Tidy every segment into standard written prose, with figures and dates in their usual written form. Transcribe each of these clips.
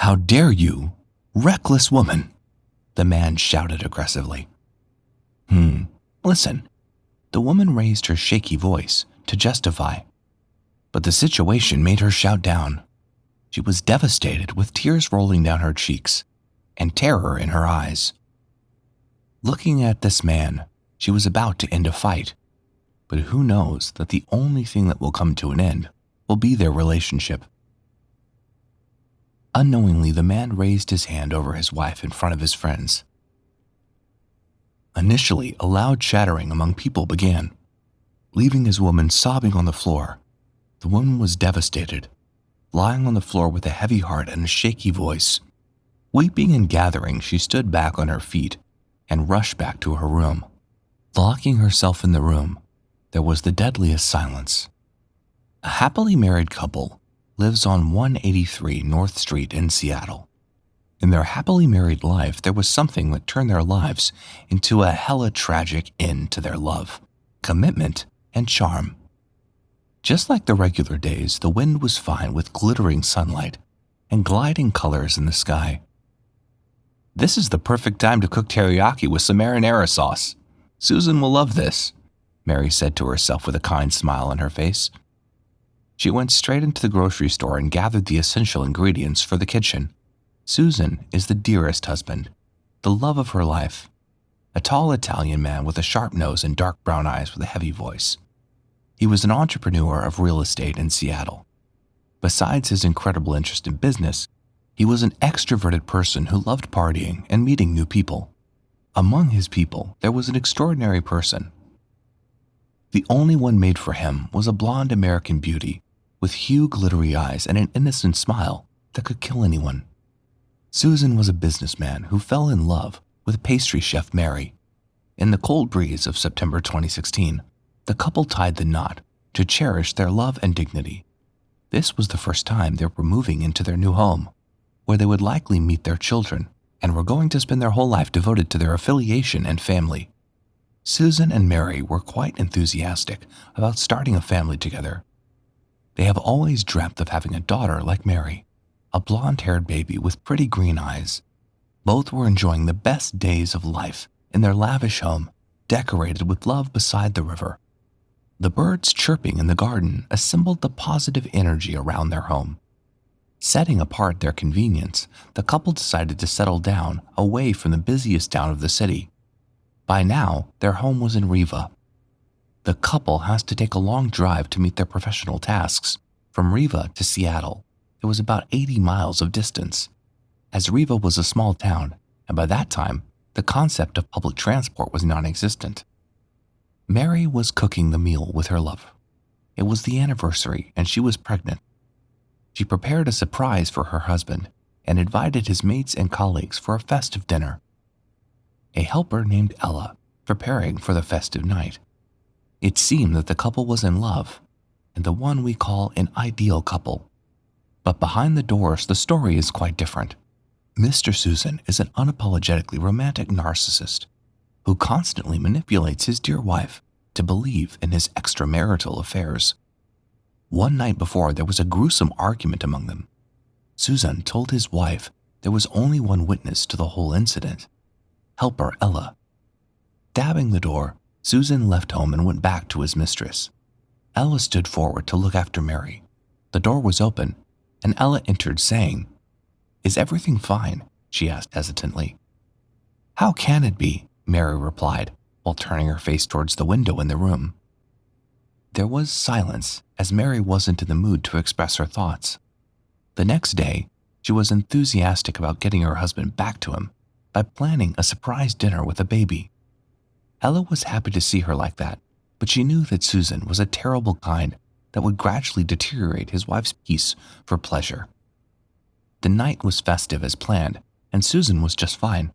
"How dare you, reckless woman!" the man shouted aggressively. Listen." The woman raised her shaky voice to justify, but the situation made her shout down. She was devastated, with tears rolling down her cheeks and terror in her eyes. Looking at this man, she was about to end a fight, but who knows that the only thing that will come to an end will be their relationship. Unknowingly, the man raised his hand over his wife in front of his friends. Initially, a loud chattering among people began, leaving his woman sobbing on the floor. The woman was devastated, lying on the floor with a heavy heart and a shaky voice. Weeping and gathering, she stood back on her feet and rushed back to her room. Locking herself in the room, there was the deadliest silence. A happily married couple lives on 183 North Street in Seattle. In their happily married life, there was something that turned their lives into a hella tragic end to their love, commitment, and charm. Just like the regular days, the wind was fine with glittering sunlight and gliding colors in the sky. "This is the perfect time to cook teriyaki with some marinara sauce. Susan will love this," Mary said to herself with a kind smile on her face. She went straight into the grocery store and gathered the essential ingredients for the kitchen. Susan is the dearest husband, the love of her life, a tall Italian man with a sharp nose and dark brown eyes with a heavy voice. He was an entrepreneur of real estate in Seattle. Besides his incredible interest in business, he was an extroverted person who loved partying and meeting new people. Among his people, there was an extraordinary person. The only one made for him was a blonde American beauty with huge glittery eyes and an innocent smile that could kill anyone. Susan was a businessman who fell in love with pastry chef Mary. In the cold breeze of September 2016, the couple tied the knot to cherish their love and dignity. This was the first time they were moving into their new home, where they would likely meet their children and were going to spend their whole life devoted to their affiliation and family. Susan and Mary were quite enthusiastic about starting a family together. They have always dreamt of having a daughter like Mary, a blonde-haired baby with pretty green eyes. Both were enjoying the best days of life in their lavish home, decorated with love beside the river. The birds chirping in the garden assembled the positive energy around their home. Setting apart their convenience, the couple decided to settle down away from the busiest town of the city. By now, their home was in Riva. The couple has to take a long drive to meet their professional tasks. From Riva to Seattle, it was about 80 miles of distance. As Riva was a small town, and by that time, the concept of public transport was non-existent. Mary was cooking the meal with her love. It was the anniversary, and she was pregnant. She prepared a surprise for her husband and invited his mates and colleagues for a festive dinner. A helper named Ella preparing for the festive night. It seemed that the couple was in love, and the one we call an ideal couple. But behind the doors, the story is quite different. Mr. Susan is an unapologetically romantic narcissist who constantly manipulates his dear wife to believe in his extramarital affairs. One night before, there was a gruesome argument among them. Susan told his wife there was only one witness to the whole incident, helper Ella. Dabbing the door, Susan left home and went back to his mistress. Ella stood forward to look after Mary. The door was open, and Ella entered saying, "Is everything fine?" she asked hesitantly. "How can it be?" Mary replied, while turning her face towards the window in the room. There was silence, as Mary wasn't in the mood to express her thoughts. The next day, she was enthusiastic about getting her husband back to him by planning a surprise dinner with a baby. Ella was happy to see her like that, but she knew that Susan was a terrible kind that would gradually deteriorate his wife's peace for pleasure. The night was festive as planned, and Susan was just fine.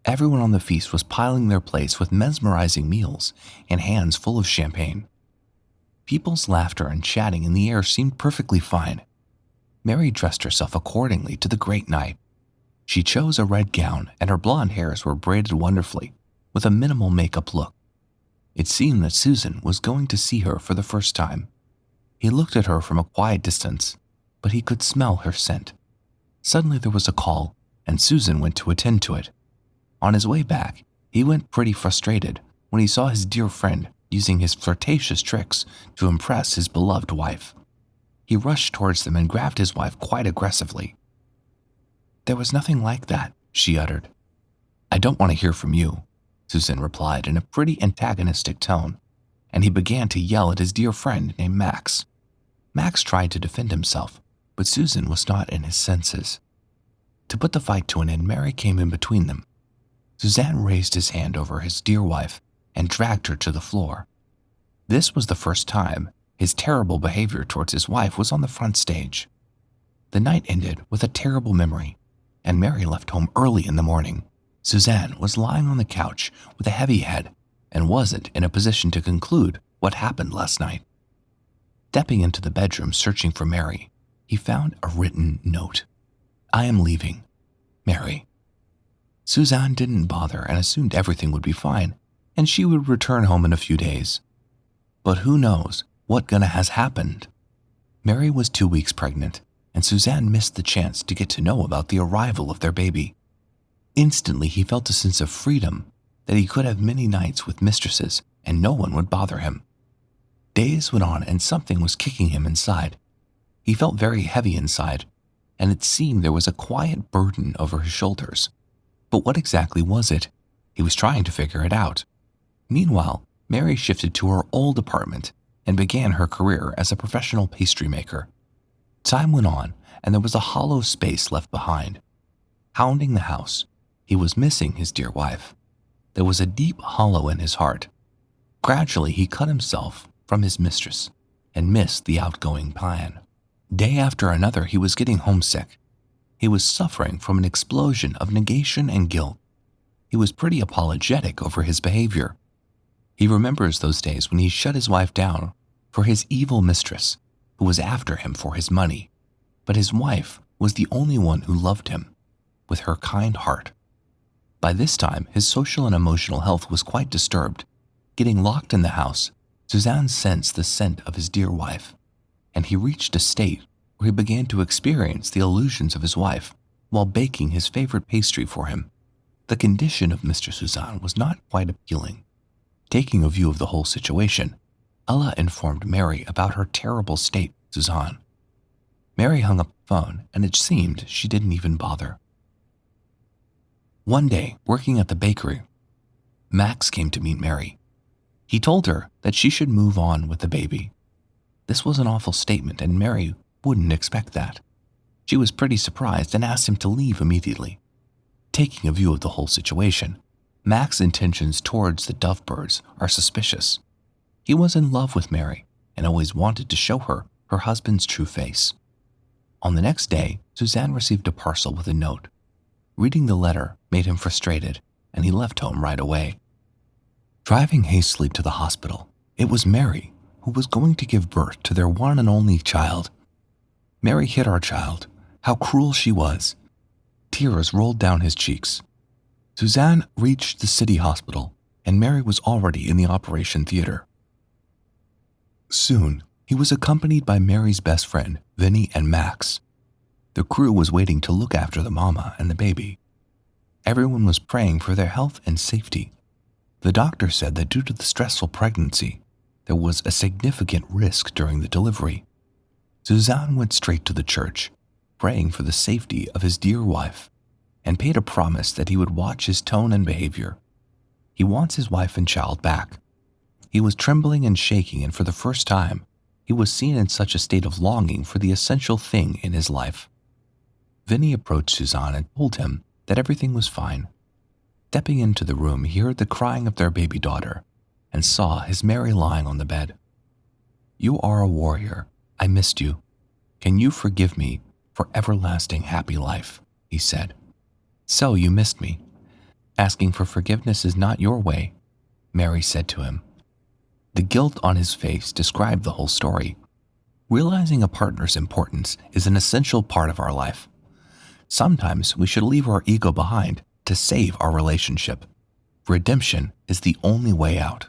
Everyone on the feast was piling their plates with mesmerizing meals and hands full of champagne. People's laughter and chatting in the air seemed perfectly fine. Mary dressed herself accordingly to the great night. She chose a red gown, and her blonde hairs were braided wonderfully, with a minimal makeup look. It seemed that Susan was going to see her for the first time. He looked at her from a quiet distance, but he could smell her scent. Suddenly there was a call, and Susan went to attend to it. On his way back, he went pretty frustrated when he saw his dear friend using his flirtatious tricks to impress his beloved wife. He rushed towards them and grabbed his wife quite aggressively. "There was nothing like that," she uttered. "I don't want to hear from you," Susan replied in a pretty antagonistic tone, and he began to yell at his dear friend named Max. Max tried to defend himself, but Susan was not in his senses. To put the fight to an end, Mary came in between them. Suzanne raised his hand over his dear wife and dragged her to the floor. This was the first time his terrible behavior towards his wife was on the front stage. The night ended with a terrible memory, and Mary left home early in the morning. Suzanne was lying on the couch with a heavy head and wasn't in a position to conclude what happened last night. Stepping into the bedroom searching for Mary, he found a written note. "I am leaving. Mary." Suzanne didn't bother and assumed everything would be fine, and she would return home in a few days. But who knows what gonna has happened? Mary was 2 weeks pregnant, and Suzanne missed the chance to get to know about the arrival of their baby. Instantly, he felt a sense of freedom, that he could have many nights with mistresses and no one would bother him. Days went on and something was kicking him inside. He felt very heavy inside, and it seemed there was a quiet burden over his shoulders. But what exactly was it? He was trying to figure it out. Meanwhile, Mary shifted to her old apartment and began her career as a professional pastry maker. Time went on, and there was a hollow space left behind. Hounding the house, he was missing his dear wife. There was a deep hollow in his heart. Gradually, he cut himself from his mistress and missed the outgoing plan. Day after another, he was getting homesick. He was suffering from an explosion of negation and guilt. He was pretty apologetic over his behavior. He remembers those days when he shut his wife down for his evil mistress, who was after him for his money. But his wife was the only one who loved him, with her kind heart. By this time, his social and emotional health was quite disturbed. Getting locked in the house, Suzanne sensed the scent of his dear wife, and he reached a state where he began to experience the illusions of his wife while baking his favorite pastry for him. The condition of Mr. Suzanne was not quite appealing. Taking a view of the whole situation, Ella informed Mary about her terrible state, Suzanne. Mary hung up the phone, and it seemed she didn't even bother. One day, working at the bakery, Max came to meet Mary. He told her that she should move on with the baby. This was an awful statement, and Mary wouldn't expect that. She was pretty surprised and asked him to leave immediately. Taking a view of the whole situation, Max's intentions towards the Dovebirds are suspicious. He was in love with Mary and always wanted to show her her husband's true face. On the next day, Suzanne received a parcel with a note. Reading the letter made him frustrated, and he left home right away. Driving hastily to the hospital, it was Mary who was going to give birth to their one and only child. "Mary hit our child. How cruel she was." Tears rolled down his cheeks. Suzanne reached the city hospital, and Mary was already in the operation theater. Soon, he was accompanied by Mary's best friend, Vinny and Max. The crew was waiting to look after the mama and the baby. Everyone was praying for their health and safety. The doctor said that due to the stressful pregnancy, there was a significant risk during the delivery. Suzanne went straight to the church, praying for the safety of his dear wife, and paid a promise that he would watch his tone and behavior. He wants his wife and child back. He was trembling and shaking, and for the first time, he was seen in such a state of longing for the essential thing in his life. Vinny approached Suzanne and told him that everything was fine. Stepping into the room, he heard the crying of their baby daughter and saw his Mary lying on the bed. "You are a warrior. I missed you. Can you forgive me for everlasting happy life?" he said. "So you missed me. Asking for forgiveness is not your way," Mary said to him. The guilt on his face described the whole story. Realizing a partner's importance is an essential part of our life. Sometimes we should leave our ego behind to save our relationship. Redemption is the only way out.